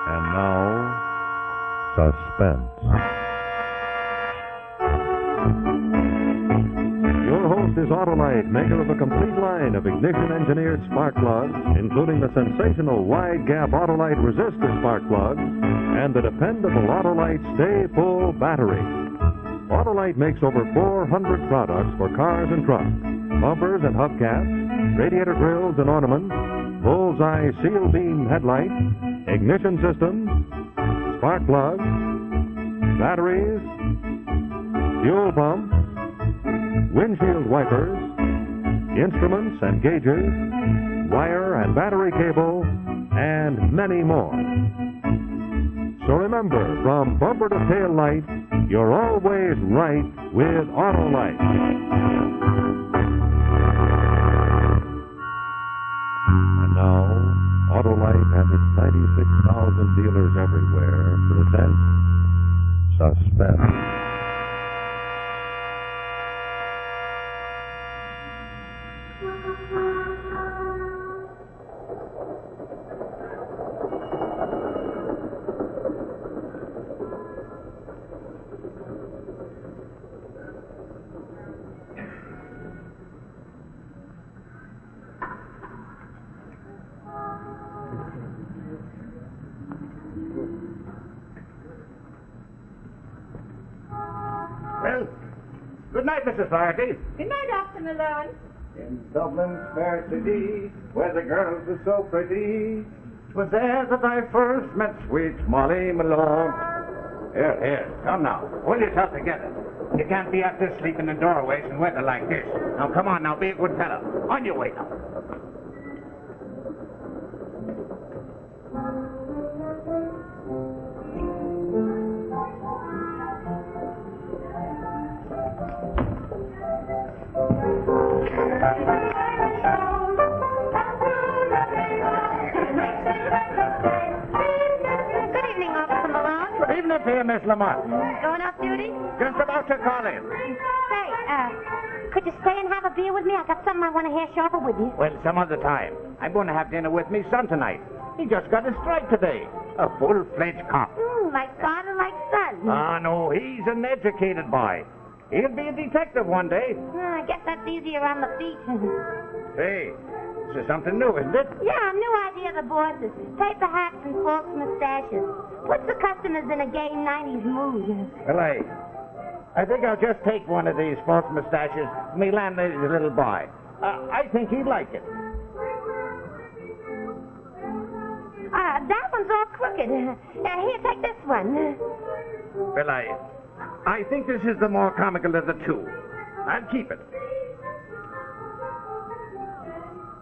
And now, Suspense. Your host is Autolite, maker of a complete line of ignition-engineered spark plugs, including the sensational wide-gap Autolite resistor spark plugs and the dependable Autolite Stay Full battery. Autolite makes over 400 products for cars and trucks, bumpers and hubcaps, radiator grills and ornaments, bullseye seal beam headlights, ignition systems, spark plugs, batteries, fuel pumps, windshield wipers, instruments and gauges, wire and battery cable, and many more. So remember, from bumper to tail light, you're always right with Autolite. And now, Autolite and its 96,000 dealers everywhere presents Suspense. Well, good night, Mrs. Flaherty. Good night, Dr. Malone. In Dublin's fair city, where the girls are so pretty, 'twas there that I first met sweet Molly Malone. Here, come now. Pull yourself together. You can't be out there sleeping in doorways in weather like this. Now, come on, now, be a good fellow. On your way now. Good evening, Officer Malone. Good evening to you, Miss Lamont. Going off duty? Just about to call in. Say, could you stay and have a beer with me? I got something I want to hash over with you. Well, some other time. I'm going to have dinner with me son tonight. He just got a strike today. A full-fledged cop. Like father, like son. Ah, no, he's an educated boy. He'll be a detective one day. I guess that's easier on the feet. Hey, this is something new, isn't it? Yeah, a new idea of the boss's. Paper hats and false mustaches. Puts the customers in a gay 90s mood. Well, I think I'll just take one of these false mustaches to me landlady's little boy. I think he'd like it. That one's all crooked. Here, take this one. Well, I think this is the more comical of the two. I'll keep it.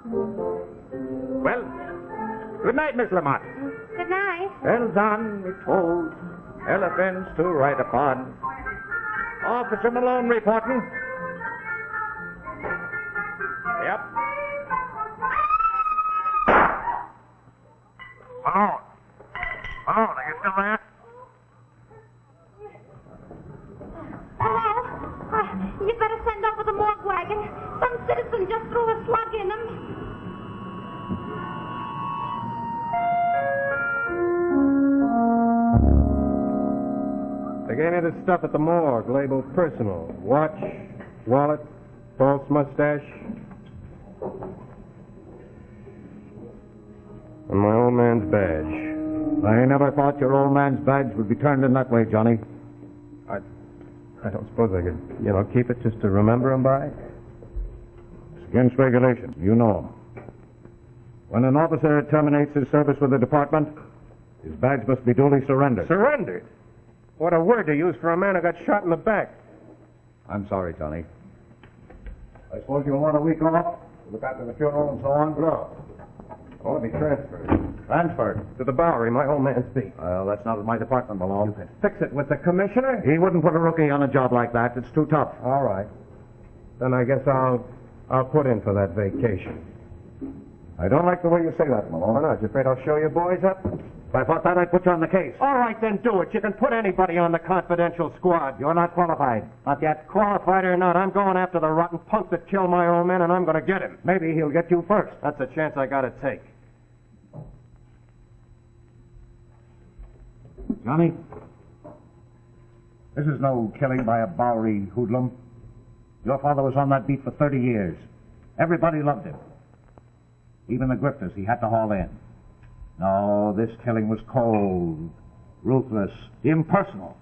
Well, good night, Miss Lamont. Good night. Bells on, we told, elephants to ride upon. Officer Malone reporting. Yep. Oh, are you still there? Hello? You better send over the morgue wagon. Some citizen just threw a slug in him. They gave me this stuff at the morgue, labeled personal. Watch, wallet, false mustache. And my old man's badge. I never thought your old man's badge would be turned in that way, Johnny. I don't suppose I could, keep it just to remember him by? It's against regulation. You know. When an officer terminates his service with the department, his badge must be duly surrendered. Surrendered? What a word to use for a man who got shot in the back. I'm sorry, Johnny. I suppose you'll want a week off? Look after the funeral and so on? No. I want to be transferred. Transferred? To the Bowery, my old man's beat. Well, that's not my department, Malone. Fix it with the commissioner? He wouldn't put a rookie on a job like that. It's too tough. All right. Then I guess I'll put in for that vacation. I don't like the way you say that, Malone. Why not? You afraid I'll show you boys up? If I thought that, I'd put you on the case. All right, then do it. You can put anybody on the confidential squad. You're not qualified. Not yet. Qualified or not, I'm going after the rotten punk that killed my old man, and I'm going to get him. Maybe he'll get you first. That's a chance I got to take. Johnny, this is no killing by a Bowery hoodlum. Your father was on that beat for 30 years. Everybody loved him. Even the grifters he had to haul in. No, this killing was cold, ruthless, impersonal.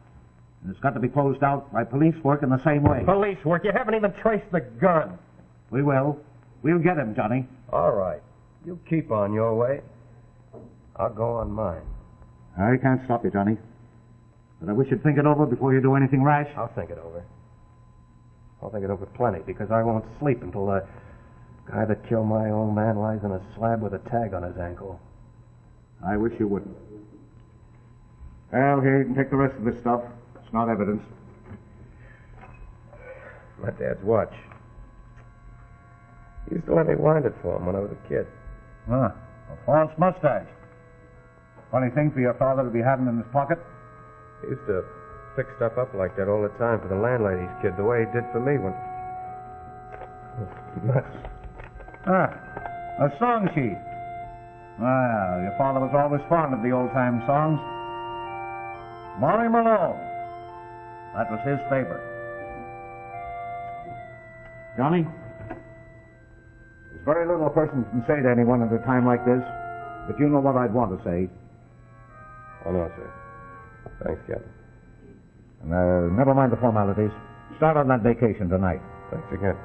And it's got to be closed out by police work in the same way. Police work? You haven't even traced the gun. We will. We'll get him, Johnny. All right. You keep on your way. I'll go on mine. I can't stop you, Johnny. But I wish you'd think it over before you do anything rash. I'll think it over. I'll think it over plenty, because I won't sleep until the guy that killed my old man lies in a slab with a tag on his ankle. I wish you wouldn't. Well, here, you can take the rest of this stuff. It's not evidence. My dad's watch. He used to let me wind it for him when I was a kid. Ah, a false mustache. Funny thing for your father to be having in his pocket. He used to fix stuff up like that all the time for the landlady's kid, the way he did for me when... Nuts. Ah, a song sheet. Well, your father was always fond of the old-time songs. Molly Malone. That was his favorite. Johnny, there's very little a person can say to anyone at a time like this, but you know what I'd want to say. Oh, no, sir. Thanks, Captain. Never mind the formalities. Start on that vacation tonight. Thanks again.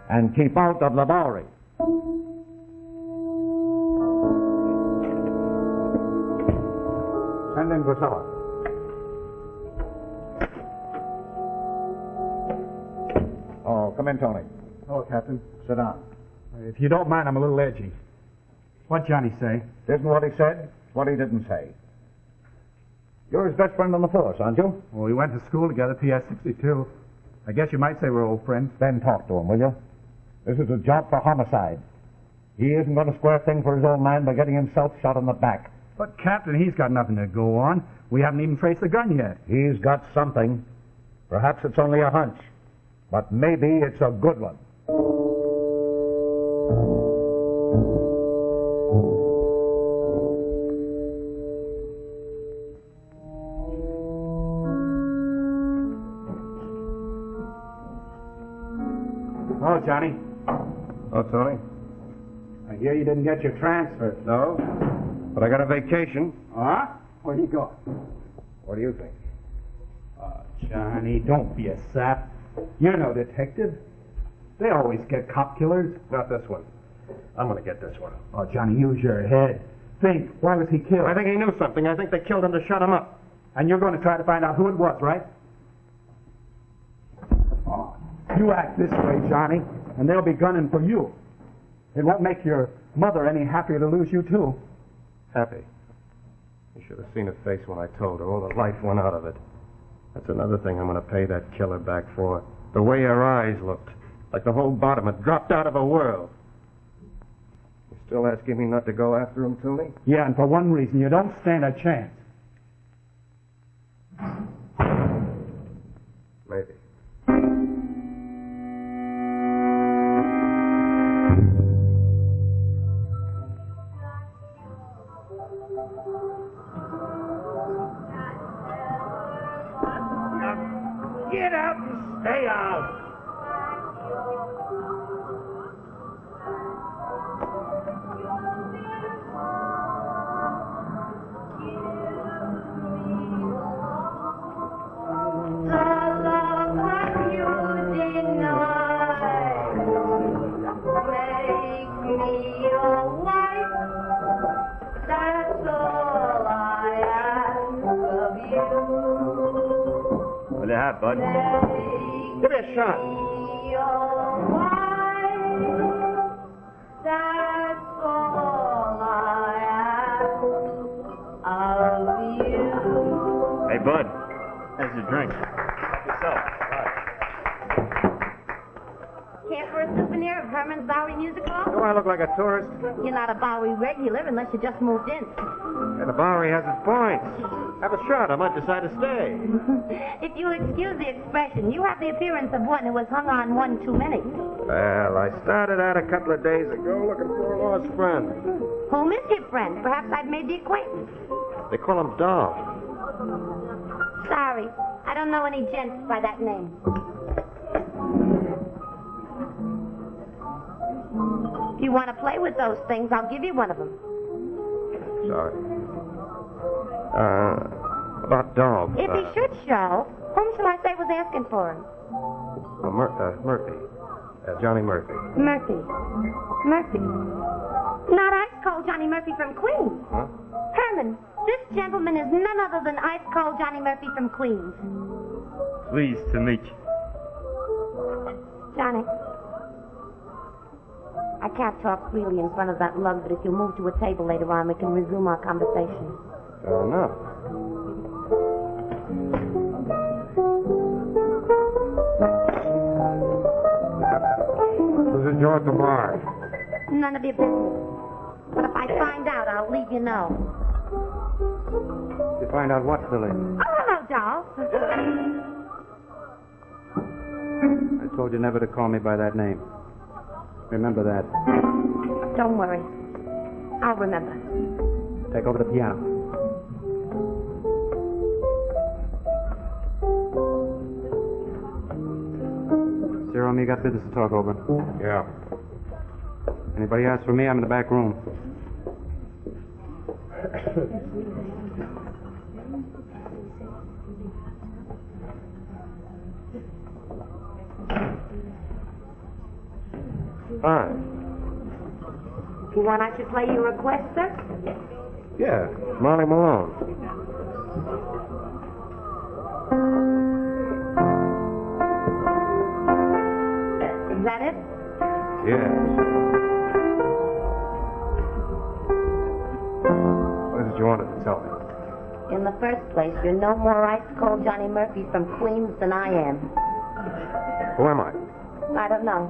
And keep out of the Bowery. Send in Priscilla. Oh, come in, Tony. Oh, Captain. Sit down. If you don't mind, I'm a little edgy. What'd Johnny say? Isn't what he said, what he didn't say. You're his best friend on the force, aren't you? Well, we went to school together, PS 62. I guess you might say we're old friends. Then talk to him, will you? This is a job for homicide. He isn't going to square thing for his old man by getting himself shot in the back. But, Captain, he's got nothing to go on. We haven't even traced the gun yet. He's got something. Perhaps it's only a hunch. But maybe it's a good one. Oh, Johnny. Oh, Tony? I hear you didn't get your transfer. No, but I got a vacation. Huh? Where you going? What do you think? Johnny, don't be a sap. You're no detective. They always get cop killers. Not this one. I'm going to get this one. Oh, Johnny, use your head. Think, why was he killed? I think he knew something. I think they killed him to shut him up. And you're going to try to find out who it was, right? Oh, you act this way, Johnny, and they'll be gunning for you. It won't make your mother any happier to lose you, too. Happy. You should have seen her face when I told her. All the life went out of it. That's another thing I'm going to pay that killer back for. The way her eyes looked. Like the whole bottom had dropped out of a whirl. You still asking me not to go after him, Tony? Yeah, and for one reason, you don't stand a chance. Maybe. Get out and stay out. What do you have, bud? Give me a shot. That's all I ask of you. Hey, bud. There's your drink. Yourself. Care for a souvenir of Herman's Bowery Music Hall? Do I look like a tourist? You're not a Bowery regular unless you just moved in. Yeah, the Bowery has its points. Have a shot. I might decide to stay. If you'll excuse the expression, you have the appearance of one who was hung on one too many. Well, I started out a couple of days ago looking for a lost friend. Whom is your friend? Perhaps I've made the acquaintance. They call him Dog. Sorry, I don't know any gents by that name. If you want to play with those things, I'll give you one of them. Sorry. About dogs. If he should show, whom shall I say was asking for him? Murphy. Johnny Murphy. Murphy. Murphy. Not Ice Cold Johnny Murphy from Queens. Huh? Herman, this gentleman is none other than Ice Cold Johnny Murphy from Queens. Pleased to meet you. Johnny, I can't talk freely in front of that lug, but if you move to a table later on, we can resume our conversation. Fair enough. Who's in George the bar? None of your business. But if I find out, I'll leave you know. You find out what, Silly? Oh, hello, doll. I told you never to call me by that name. Remember that. Don't worry. I'll remember. Take over the piano. Cyril and me got business to talk over. Yeah. Anybody asks for me, I'm in the back room. Fine. You want I should play your request, sir? Yeah, Molly Malone. Is that it? Yes. What is it you wanted to tell me? In the first place, you're no more Ice Cold Johnny Murphy from Queens than I am. Who am I? I don't know.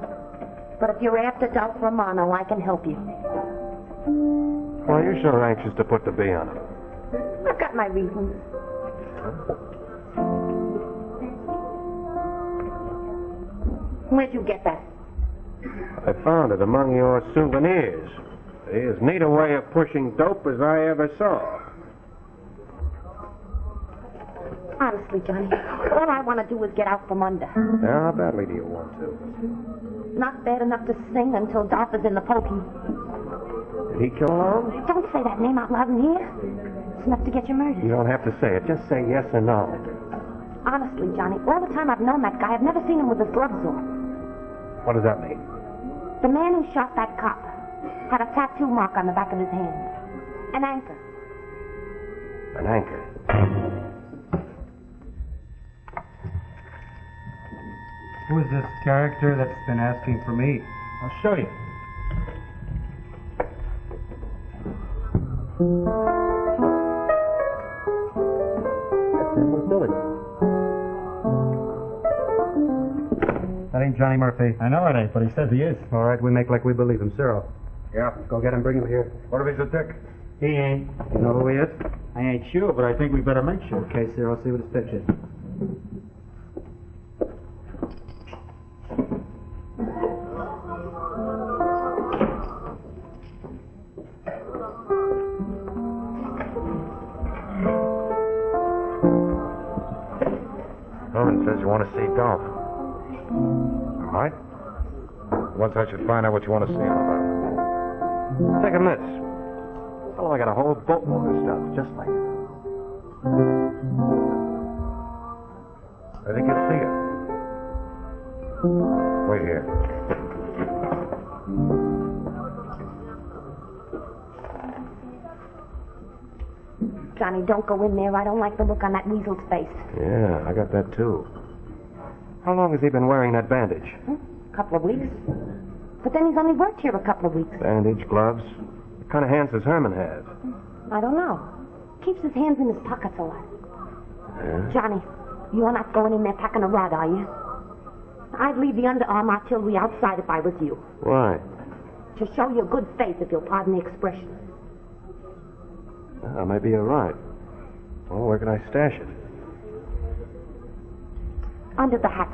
But if you're after Dolph Romano, I can help you. Why are you so anxious to put the B on it? I've got my reasons. Where'd you get that? I found it among your souvenirs. As neat a way of pushing dope as I ever saw. Honestly, Johnny, all I want to do is get out from under. Now, how badly do you want to? Not bad enough to sing until Dolph is in the pokey. Did he kill Malone? Don't say that name out loud in here. It's enough to get you murdered. You don't have to say it. Just say yes or no. Honestly, Johnny, all the time I've known that guy, I've never seen him with his gloves on. What does that mean? The man who shot that cop had a tattoo mark on the back of his hand. An anchor. An anchor. Who is this character that's been asking for me? I'll show you. That ain't Johnny Murphy. I know it ain't, but he says he is. All right, we make like we believe him. Cyril, Yeah. go get him, bring him here. What if he's a dick? He ain't. You know who he is? I ain't sure, but I think we better make sure. Okay, Cyril, see what his pitch is. Norman says you want to see Dolph. All right. Once I should find out what you want to see him about. Take him this. Oh, I got a whole boatload of stuff, just like it. I think you'll see it. Wait here. Johnny, don't go in there. I don't like the look on that weasel's face. Yeah, I got that too. How long has he been wearing that bandage? Couple of weeks. But then he's only worked here a couple of weeks. Bandage, gloves. What kind of hands does Herman have? I don't know. Keeps his hands in his pockets a lot. Yeah? Johnny, you're not going in there packing a rod, are you? I'd leave the underarm artillery outside if I was you. Why? To show your good faith, if you'll pardon the expression. Maybe you're right. Well, where can I stash it? Under the hat.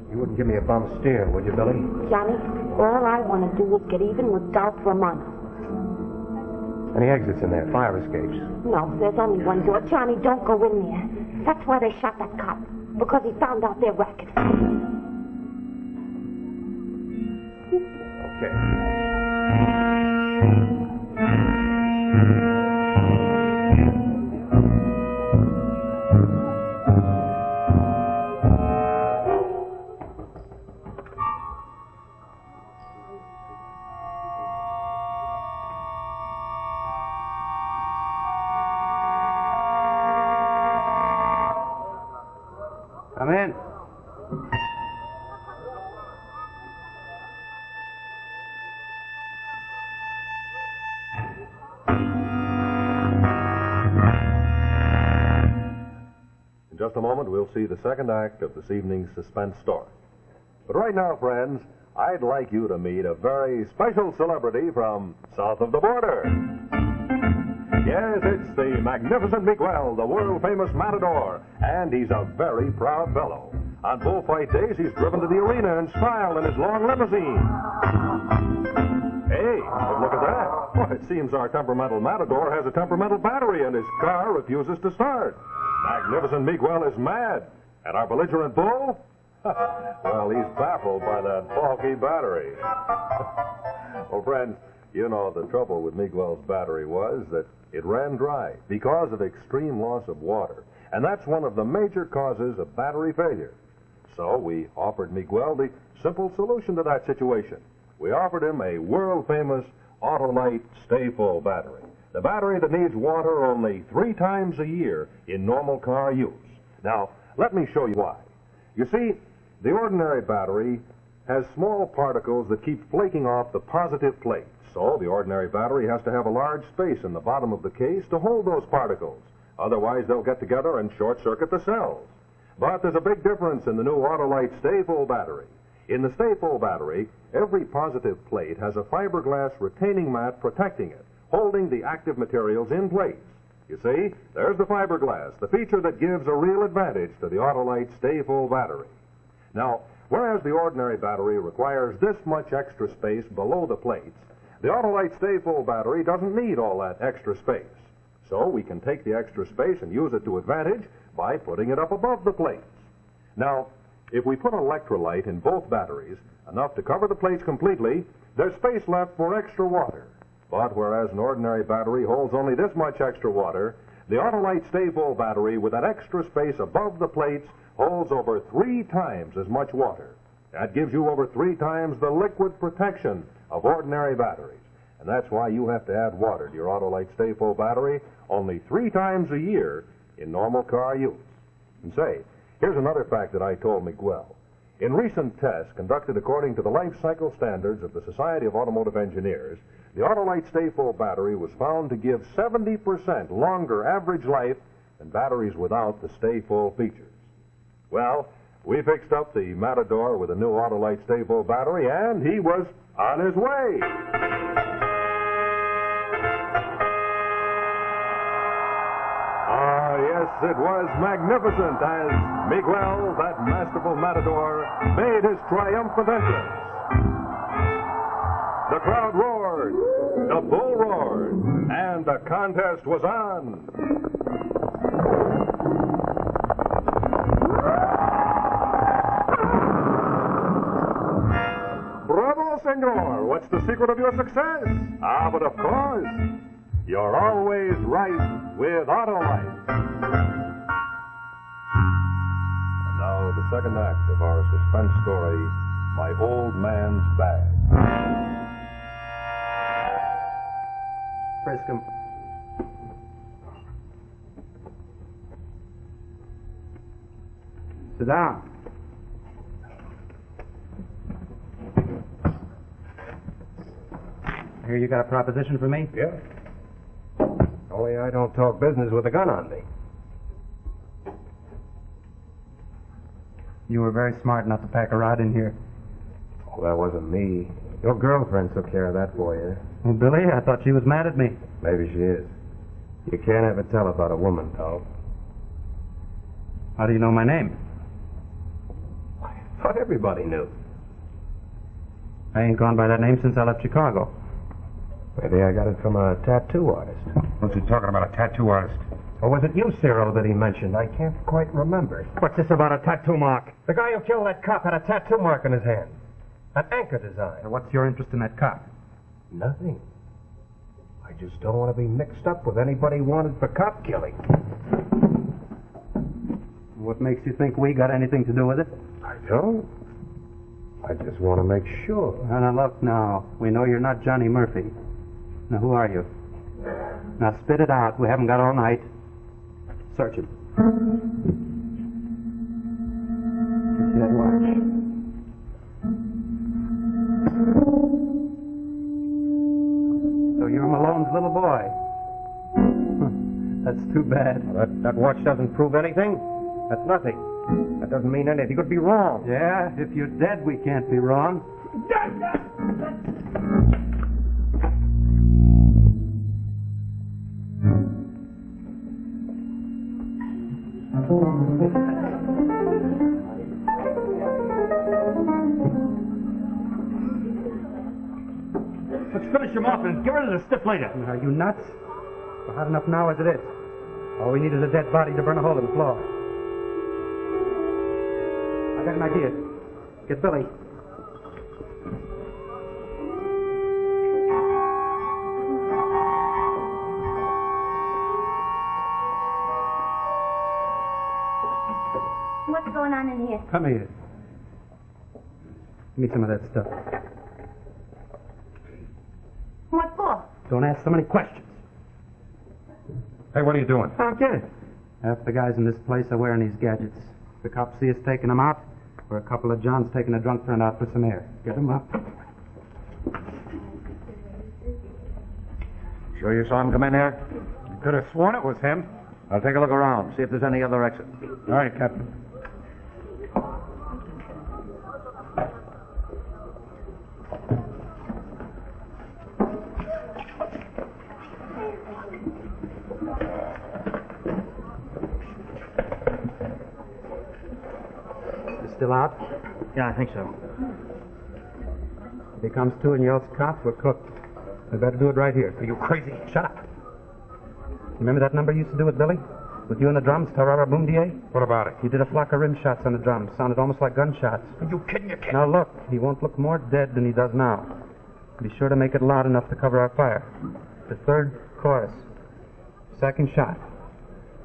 You wouldn't give me a bum steer, would you, Billy? Johnny, all I want to do is get even with Dolph for a month. Any exits in there? Fire escapes? No, there's only one door. Johnny, don't go in there. That's why they shot that cop. Because he found out their racket. Okay. Come in. In just a moment, we'll see the second act of this evening's suspense story. But right now, friends, I'd like you to meet a very special celebrity from south of the border. Yes, it's the magnificent Miguel, the world-famous matador, and he's a very proud fellow. On bullfight days, he's driven to the arena in style in his long limousine. Hey, but look at that. Well, it seems our temperamental matador has a temperamental battery, and his car refuses to start. Magnificent Miguel is mad. And our belligerent bull? Well, he's baffled by that faulty battery. Well, friends, you know the trouble with Miguel's battery was that it ran dry because of extreme loss of water. And that's one of the major causes of battery failure. So we offered Miguel the simple solution to that situation. We offered him a world-famous Autolite Stay Full battery. The battery that needs water only 3 times a year in normal car use. Now, let me show you why. You see, the ordinary battery has small particles that keep flaking off the positive plate. So the ordinary battery has to have a large space in the bottom of the case to hold those particles. Otherwise, they'll get together and short-circuit the cells. But there's a big difference in the new Autolite Stay Full battery. In the Stay Full battery, every positive plate has a fiberglass retaining mat protecting it, holding the active materials in place. You see, there's the fiberglass, the feature that gives a real advantage to the Autolite Stay Full battery. Now, whereas the ordinary battery requires this much extra space below the plates, the Autolite Stay Full battery doesn't need all that extra space. So we can take the extra space and use it to advantage by putting it up above the plates. Now, if we put electrolyte in both batteries, enough to cover the plates completely, there's space left for extra water. But whereas an ordinary battery holds only this much extra water, the Autolite Stay Full battery with that extra space above the plates holds over 3 times as much water. That gives you over 3 times the liquid protection of ordinary batteries. And that's why you have to add water to your Autolite Stay Full battery only 3 times a year in normal car use. And say, here's another fact that I told Miguel. In recent tests conducted according to the life cycle standards of the Society of Automotive Engineers, the Autolite Stay Full battery was found to give 70% longer average life than batteries without the Stay Full features. Well, we fixed up the Matador with a new Autolite Stay Full battery, and he was on his way. Yes, it was magnificent as Miguel, that masterful matador, made his triumphant entrance. The crowd roared, the bull roared, and the contest was on. Bravo, senor! What's the secret of your success? But of course, you're always right with Autolite. Now, the second act of our suspense story, My Old Man's Bag. Frisk him. Sit down. I hear you got a proposition for me? Yeah. Only I don't talk business with a gun on me. You were very smart not to pack a rod in here. Oh, that wasn't me. Your girlfriend took care of that for you. Well, Billy, I thought she was mad at me. Maybe she is. You can't ever tell about a woman, Tom. How do you know my name? Thought everybody knew. I ain't gone by that name since I left Chicago. Maybe I got it from a tattoo artist. What's he talking about, a tattoo artist? Or was it you, Cyril, that he mentioned? I can't quite remember. What's this about a tattoo mark? The guy who killed that cop had a tattoo mark on his hand. An anchor design. And what's your interest in that cop? Nothing. I just don't want to be mixed up with anybody wanted for cop killing. What makes you think we got anything to do with it? I don't. I just want to make sure. Now, look, now. We know you're not Johnny Murphy. Now, who are you? Now, spit it out. We haven't got all night. Search him. See that watch? So you're Malone's little boy. That's too bad. Well, that watch doesn't prove anything. That's nothing. That doesn't mean anything. He could be wrong. Yeah, if you're dead, we can't be wrong. Let's finish him off and get rid of the stiff later. Are you nuts? We're hot enough now as it is. All we need is a dead body to burn a hole in the floor. I got an idea. Get Billy. What's going on in here? Come here. Give me some of that stuff. What for? Don't ask so many questions. Hey, what are you doing? I'll get it. Half the guys in this place are wearing these gadgets. The cops see us taking them out, or a couple of Johns taking a drunk friend out for some air. Get them up. Sure you saw him come in here? Could have sworn it was him. I'll take a look around, see if there's any other exit. All right, Captain. Still out? Yeah, I think so. If he comes to and yells cops, we're cooked. We better do it right here. Are you crazy? Shut up. Remember that number you used to do with Billy? With you and the drums, Tarara Boom DA? What about it? He did a flock of rim shots on the drums. Sounded almost like gunshots. Are you kidding? You can't. Now look, he won't look more dead than he does now. Be sure to make it loud enough to cover our fire. The third chorus. Second shot.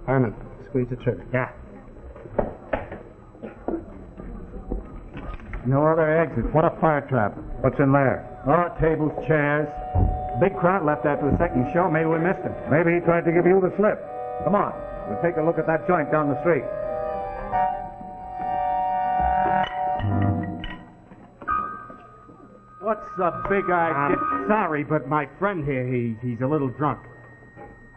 Harmon, squeeze the trigger. Yeah. No other exit. What a fire trap. What's in there? Oh, tables, chairs. Big crowd left after the second show. Maybe we missed him. Maybe he tried to give you the slip. Come on. We'll take a look at that joint down the street. What's the big idea? Sorry, but my friend here, he's a little drunk.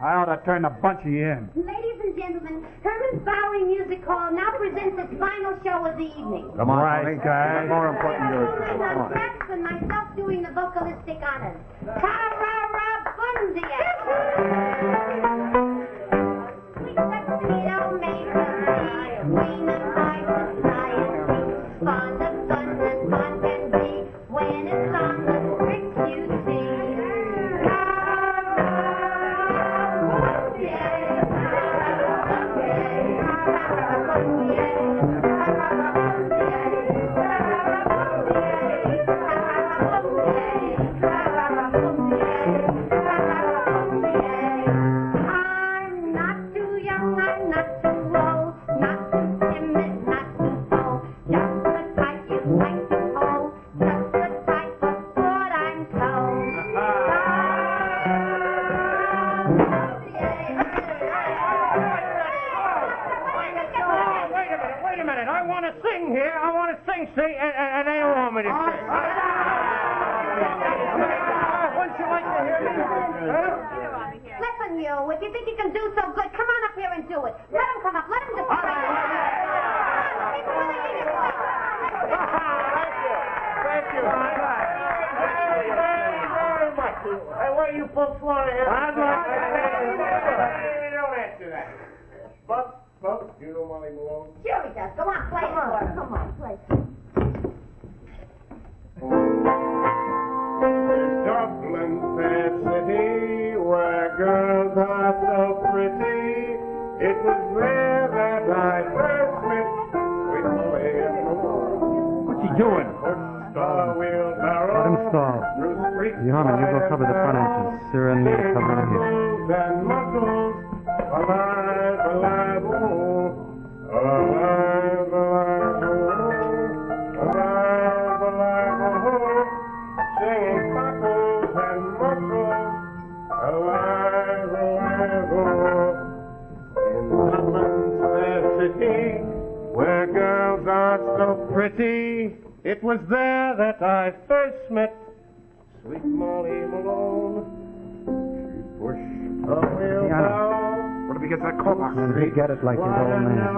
I ought to turn a bunch of you in. Ladies and gentlemen, Herman's Bowery Music Hall now presents its final show of the evening. Come on, Right, Tony. guys. More important news. Come On on. sax and myself doing the vocalistic honors. Ta-ra-ra, Bundia! Sweet tuxedo maker, queen of high society, fond of guns and fun can be when it's on the bricks you see. I'm not too young, I'm not too old, not too timid, not too bold. Just the type you like to hold, just the type of good I'm told. Wait a minute. I want to sing here. I want to sing, see, and they don't want me to sing. Wouldn't you like to hear me? Listen, you, if you think you can do so good, come on up here and do it. Let him come up, let him just... Thank you. Very much. Hey, what do you folks want to hear? I'd like to hear. Don't answer that. Buck, you know Molly Malone? Sure he does. Go on, play it for him. Come on, play. fair city where girls are so pretty. It was there that I first met sweet Molly. What's he doing? Let him stall. You, Harmon, you go cover the front entrance. Sarah and me to cover it here. And muscles, alive, alive, oh, alive, alive, oh, alive, alive, oh, singing muscles and muscles, alive, alive, oh, in Dublin's fair city, where girls are so pretty. It was there that I first met sweet Molly Malone. She pushed a wheelbarrow. What if he gets that coat box? And he get it like his old man.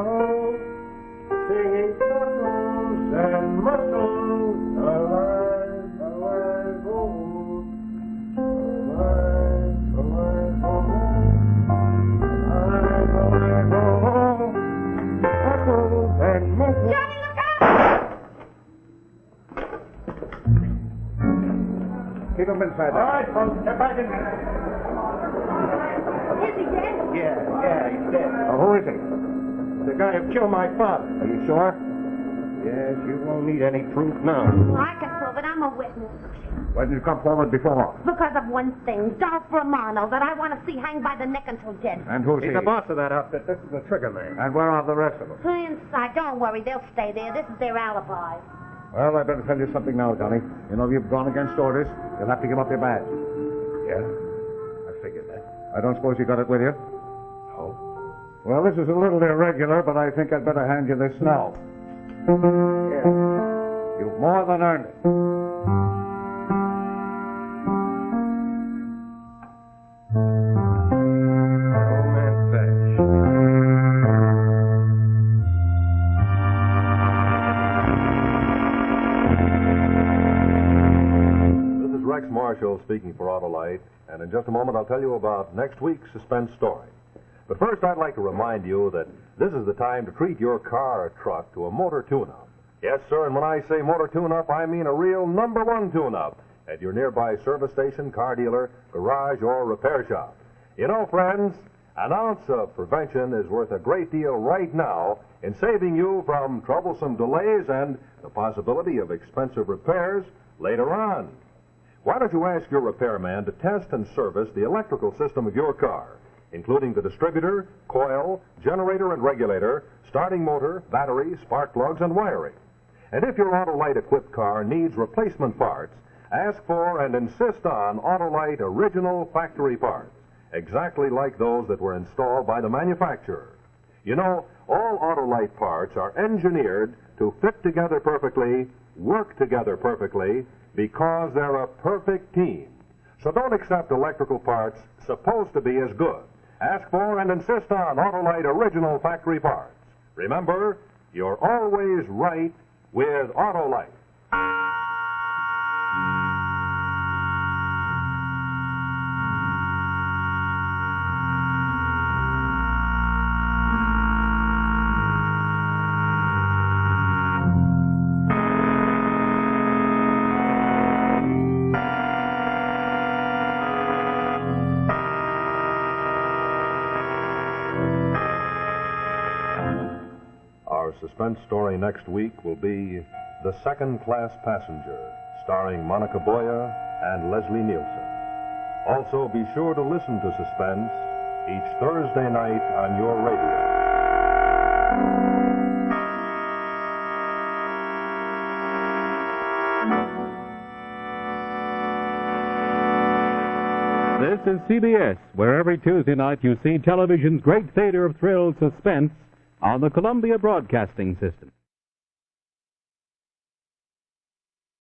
Singing muscles and muscles, alive, alive, oh, alive, alive, oh, alive, alive, oh, muscles and muscles. Johnny, look out! Keep him inside there. All right, folks, get back in there. Is he dead? Yeah, he's dead. Who is he? The guy who killed my father. Are you sure? Yes, you won't need any proof now. Well, I can prove it. I'm a witness. Why didn't you come forward before? Because of one thing, Dolph Romano, that I want to see hanged by the neck until dead. And who's he? He's the boss of that outfit. This is the trigger man. And where are the rest of them? Inside, don't worry, they'll stay there. This is their alibi. Well, I better tell you something now, Johnny. You know, you've gone against orders. You'll have to give up your badge. Yeah? I figured that. I don't suppose you got it with you? Oh? Well, this is a little irregular, but I think I'd better hand you this now. Here. You've more than earned it. Old man's badge. This is Rex Marshall speaking for Autolite, and in just a moment I'll tell you about next week's suspense story. But first I'd like to remind you that this is the time to treat your car or truck to a motor tune-up. Yes, sir, and when I say motor tune-up, I mean a real #1 tune-up at your nearby service station, car dealer, garage, or repair shop. You know, friends, an ounce of prevention is worth a great deal right now in saving you from troublesome delays and the possibility of expensive repairs later on. Why don't you ask your repairman to test and service the electrical system of your car, including the distributor, coil, generator and regulator, starting motor, battery, spark plugs, and wiring. And if your Autolite-equipped car needs replacement parts, ask for and insist on Autolite original factory parts, exactly like those that were installed by the manufacturer. You know, all Autolite parts are engineered to fit together perfectly, work together perfectly, because they're a perfect team. So don't accept electrical parts supposed to be as good. Ask for and insist on Autolite original factory parts. Remember, you're always right with Autolite. Our suspense story next week will be The Second Class Passenger, starring Monica Boya and Leslie Nielsen. Also, be sure to listen to Suspense each Thursday night on your radio. This is CBS, where every Tuesday night you see television's great theater of thrills, Suspense, on the Columbia Broadcasting System.